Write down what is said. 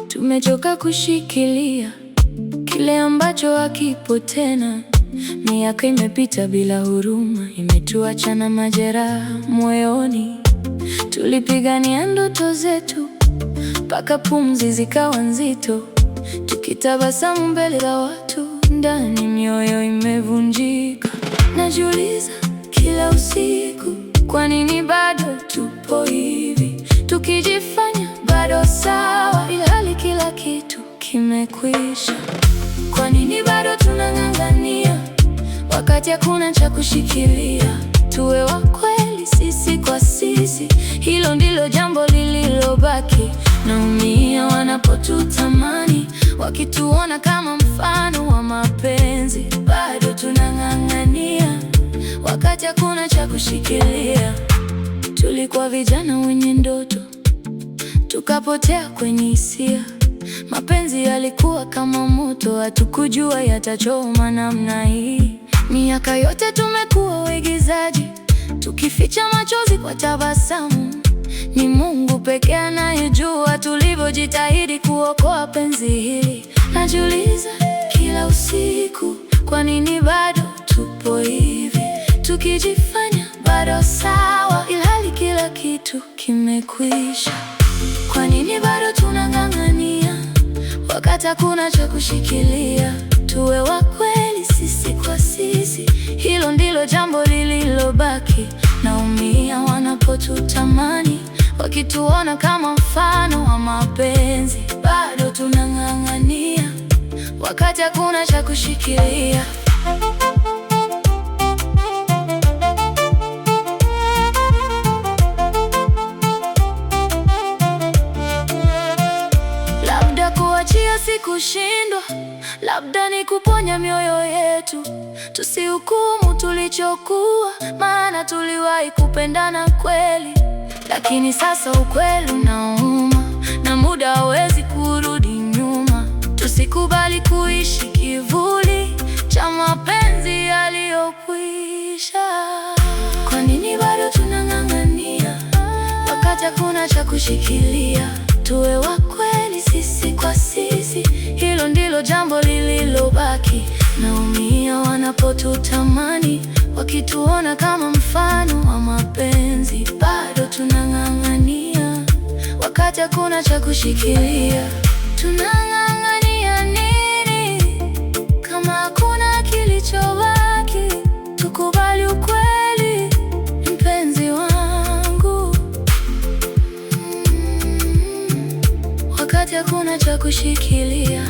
Tumechoka kushikilia kile ambacho hakipo tena. Miaka imepita bila huruma, imetuacha na majeraha moyoni. Tulipigania ndoto zetu mpaka pumzi zikawa nzito, tukitabasamu mbele za watu, ndani mioyo imevunjika. Najiuliza kila usiku, kwa nini bado tupo hivi, tukijifanya bado sawa, ilhali kila kitu kimekwisha. Kwa nini bado tunang'ang'ania wakati hakuna cha kushikilia? Tuwe wa kweli sisi kwa sisi, hilo ndilo jambo lililobaki. Naumia wanapotutamani, wakituona kama mfano wa mapenzi. Bado tunang'ang'ania wakati hakuna cha kushikilia. Tulikuwa vijana wenye ndoto, tukapotea kwenye hisia. Mapenzi yalikuwa kama moto, hatukujua yatachoma namna hii. Miaka yote tumekuwa waigizaji, tukificha machozi kwa tabasamu. Ni Mungu pekee anayejua tulivyojitahidi kuokoa penzi hili. Najiuliza kila usiku, kwa nini bado tupo hivi, tukijifanya bado sawa, ilhali kila kitu kimekwisha. Kwa nini bado tunang'ang'ania wakati hakuna cha kushikilia? Tuwe wa kweli sisi kwa sisi, hilo ndilo jambo lililobaki. Naumia wanapotutamani, wakituona kama mfano wa mapenzi. Bado tunang'ang'ania wakati hakuna cha kushikilia. Labda kuachia si kushindwa, labda ni kuponya mioyo yetu. Tusihukumu tulichokuwa, maana tuliwahi kupendana kweli. Lakini sasa ukweli unauma, na muda hawezi kurudi nyuma. Tusikubali kuishi kivuli cha mapenzi yaliyokwisha. Kwa nini bado tunang'ang'ania wakati hakuna cha kushikilia? Tuwe wa kweli sisi kwa sisi, hilo ndilo jambo lililobaki. Naumia wanapotutamani, wakituona kama mfano wa mapenzi. Bado tunang'ang'ania wakati hakuna cha kushikilia. Tunang'ang'ania nini kama hakuna kilichobaki? Tukubali ukweli, mpenzi wangu, wakati hakuna cha kushikilia.